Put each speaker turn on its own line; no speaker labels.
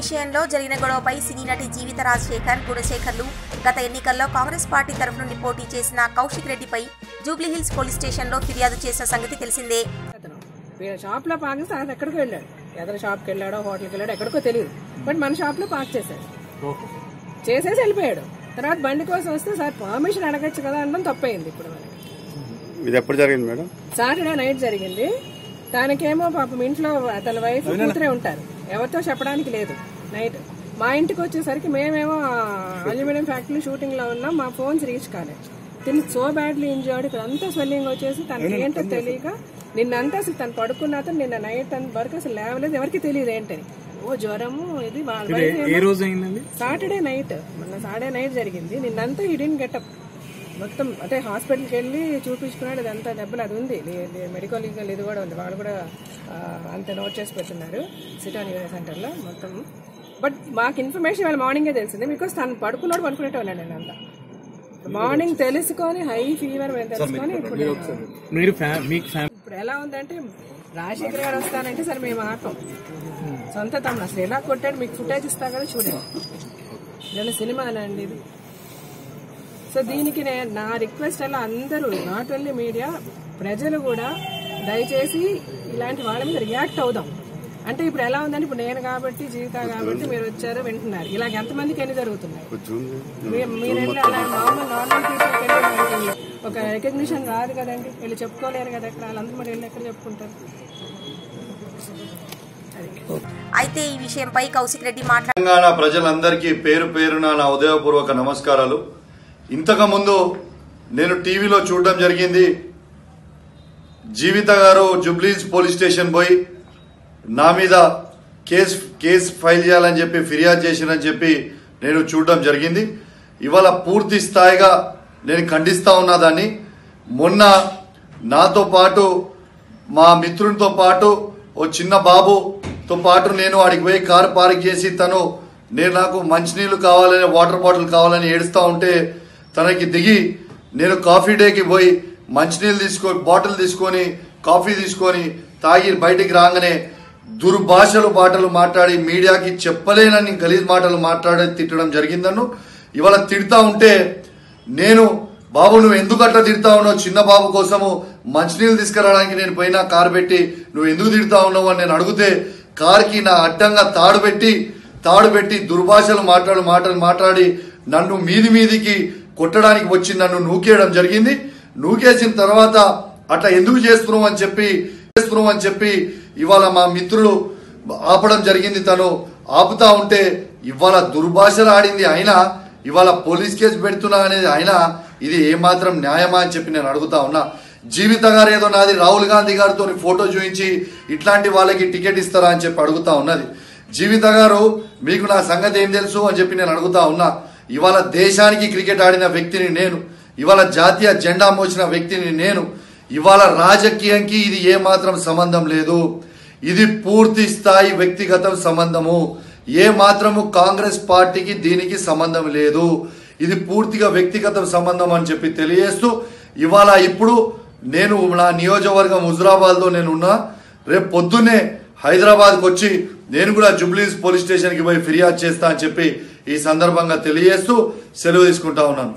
విషయంలో జరిగిన గొడవపై సినీ నటి జీవిత రాజశేఖర్, గుణశేఖర్లు గత ఎన్నికల్లో కాంగ్రెస్ పార్టీ తరఫు నుండి పోటీ చేసిన కౌశిక్ రెడ్డిపై జూబ్లీహిల్స్ పోలీస్ స్టేషన్లో ఫిర్యాదు చేసిన సంగతి తెలిసిందే.
షాప్ లో పార్క్ చేస్తే ఆయన ఎక్కడికో వెళ్ళాడు, ఎదరు షాప్కి వెళ్ళాడో హోటల్కి వెళ్ళాడో ఎక్కడికో తెలియదు. బట్ మన షాప్ లో పార్క్ చేసేసి వెళ్ళిపోయాడు. తర్వాత బండి కోసం వస్తే సార్ పర్మిషన్ అడగచ్చు కదా అనడం తప్పయింది. ఇప్పుడు
ఇది ఎప్పుడు జరిగింది మేడం?
సాటర్డే నైట్ జరిగింది. తనకేమో పాపం ఇంట్లో తన వైఫ్ కూతురే ఉంటారు, ఎవరితో చెప్పడానికి లేదు. నైట్ మా ఇంటికి వచ్చేసరికి మేమేమో అల్యూమినియం ఫ్యాక్టరీ షూటింగ్ లో ఉన్నాం, మా ఫోన్స్ రీచ్ కాలేదు. తిని సో బ్యాడ్లీ ఇంజర్డ్, ఇక్కడ అంతా స్వెల్లింగ్ వచ్చేసి తనకి ఏంటో తెలియక నిన్నంతా అసలు తను పడుకున్న అతను నిన్న నైట్ వరకు అసలు లేవలేదు, ఎవరికి తెలియదు ఏంటని. ఓ జ్వరము ఇది సాటర్డే నైట్, మొన్న సాటర్డే నైట్ జరిగింది. నిన్నంతా ఈ డిడ్ంట్ గెటప్ మొత్తం అంటే హాస్పిటల్కి వెళ్ళి చూపించుకున్నాడు. అదంతా దెబ్బలు అది ఉంది, మెడికల్ లీగల్ ఇది కూడా ఉంది, వాళ్ళు కూడా అంత నోట్ చేసి పెట్టున్నారు సిటాన్ యూనియన్ సెంటర్లో మొత్తం. బట్ మాకు ఇన్ఫర్మేషన్ వాళ్ళు మార్నింగే తెలిసింది, బికాస్ తను పడుకున్నట్టు ఉన్నాడు. నేను అంతా మార్నింగ్ తెలుసుకొని హై ఫీవర్ తెలుసుకొని ఇప్పుడు ఎలా ఉందంటే రాజశేఖర్ గారు వస్తానంటే సరే మేము ఆపం. సొంత తమ్ముడు అసలు ఎలా కొట్టాడు మీకు ఫుటేజ్ ఇస్తా కదా చూడండి, నేను సినిమానండి ఇది. సో దీనికి నా రిక్వెస్ట్ అలా అందరూ, నాట్ ఓన్లీ మీడియా, ప్రజలు కూడా దయచేసి ఇలాంటి వాళ్ళ మీద రియాక్ట్ అవుదాం. అంటే ఇప్పుడు ఎలా ఉందంటే ఇప్పుడు నేను కాబట్టి జీవిత కాబట్టి మీరు వచ్చారు వింటున్నారు, ఇలాగ ఎంతమందికి ఎన్ని జరుగుతున్నాయి. మీరెళ్ళి అలా నార్మల్ పీపుల్కి ఒక రికగ్నిషన్ రాదు కదండి, వీళ్ళు చెప్పుకోలేరు కదా ఎక్కడ, వాళ్ళందరూ మరి వెళ్ళి ఎక్కడ చెప్పుకుంటారు.
అయితే ఈ విషయంపై కౌశిక్ రెడ్డి మాట్లాడారు.
తెలంగాణ ప్రజలందరికీ పేరు పేరున నా ఉదయపూర్వక నమస్కారాలు. ఇంతకుముందు నేను టీవీలో చూడడం జరిగింది, జీవిత గారు జూబ్లీహిల్స్ పోలీస్ స్టేషన్ పోయి నా మీద కేసు ఫైల్ చేయాలని చెప్పి ఫిర్యాదు చేసినని చెప్పి నేను చూడడం జరిగింది. ఇవాళ పూర్తి స్థాయిగా నేను ఖండిస్తా ఉన్నా దాన్ని. మొన్న నాతో పాటు మా మిత్రునితో పాటు ఓ చిన్న బాబుతో పాటు నేను వాడికి పోయి కారు పార్క్ చేసి నాకు మంచినీళ్ళు కావాలని, వాటర్ బాటిల్ కావాలని ఏడుస్తూ ఉంటే తనకి దిగి నేను కాఫీ డేకి పోయి మంచినీళ్ళు బాటిల్ తీసుకొని కాఫీ తీసుకొని తాగి బయటికి రాగానే దుర్భాషలు మాటలు మాట్లాడి మీడియాకి చెప్పలేనని గలీజ్ మాటలు మాట్లాడి తిట్టడం జరిగిందన్ను. ఇవాళ తిడతా ఉంటే నేను, బాబు నువ్వు ఎందుకు అట్లా తిడతా ఉన్నావు, చిన్న బాబు కోసము మంచినీళ్ళు తీసుకురావడానికి నేను పోయినా కారు పెట్టి నువ్వు ఎందుకు తిడతా ఉన్నావు అని నేను అడిగితే కారుకి నా అడ్డంగా తాడు పెట్టి దుర్భాషలు మాట్లాడి నన్ను మీదికి కొట్టడానికి వచ్చి నన్ను నూకేయడం జరిగింది. నూకేసిన తర్వాత అట్లా ఎందుకు చేస్తున్నావు అని చెప్పి ఇవాళ మా మిత్రులు ఆపడం జరిగింది. తను ఆపుతా ఉంటే ఇవాళ దుర్భాషలు ఆడింది అయినా ఇవాళ పోలీస్ కేసు పెడుతున్నా అనేది అయినా ఇది ఏమాత్రం న్యాయమా అని చెప్పి నేను అడుగుతా ఉన్నా. జీవిత గారు ఏదో నాది రాహుల్ గాంధీ గారితో ఫోటో చూపించి ఇట్లాంటి వాళ్ళకి టికెట్ ఇస్తారా అని చెప్పి అడుగుతా ఉన్నది. జీవిత గారు మీకు నా సంగతి ఏం తెలుసు అని చెప్పి నేను అడుగుతా ఉన్నా. ఇవాళ దేశానికి క్రికెట్ ఆడిన వ్యక్తిని నేను, ఇవాళ జాతీయ జెండా మోసిన వ్యక్తిని నేను. ఇవాళ రాజకీయానికి ఇది ఏమాత్రం సంబంధం లేదు, ఇది పూర్తి స్థాయి వ్యక్తిగత సంబంధము. ఏ మాత్రము కాంగ్రెస్ పార్టీకి దీనికి సంబంధం లేదు, ఇది పూర్తిగా వ్యక్తిగత సంబంధం అని చెప్పి తెలియజేస్తూ ఇవాళ ఇప్పుడు నేను నా నియోజకవర్గం హుజురాబాద్లో నేనున్నా. రేపు పొద్దున్నే హైదరాబాద్కి వచ్చి నేను కూడా జూబ్లీహిల్స్ పోలీస్ స్టేషన్కి పోయి ఫిర్యాదు చేస్తా అని చెప్పి ఈ సందర్భంగా తెలియజేస్తూ సెలవు తీసుకుంటా ఉన్నాను.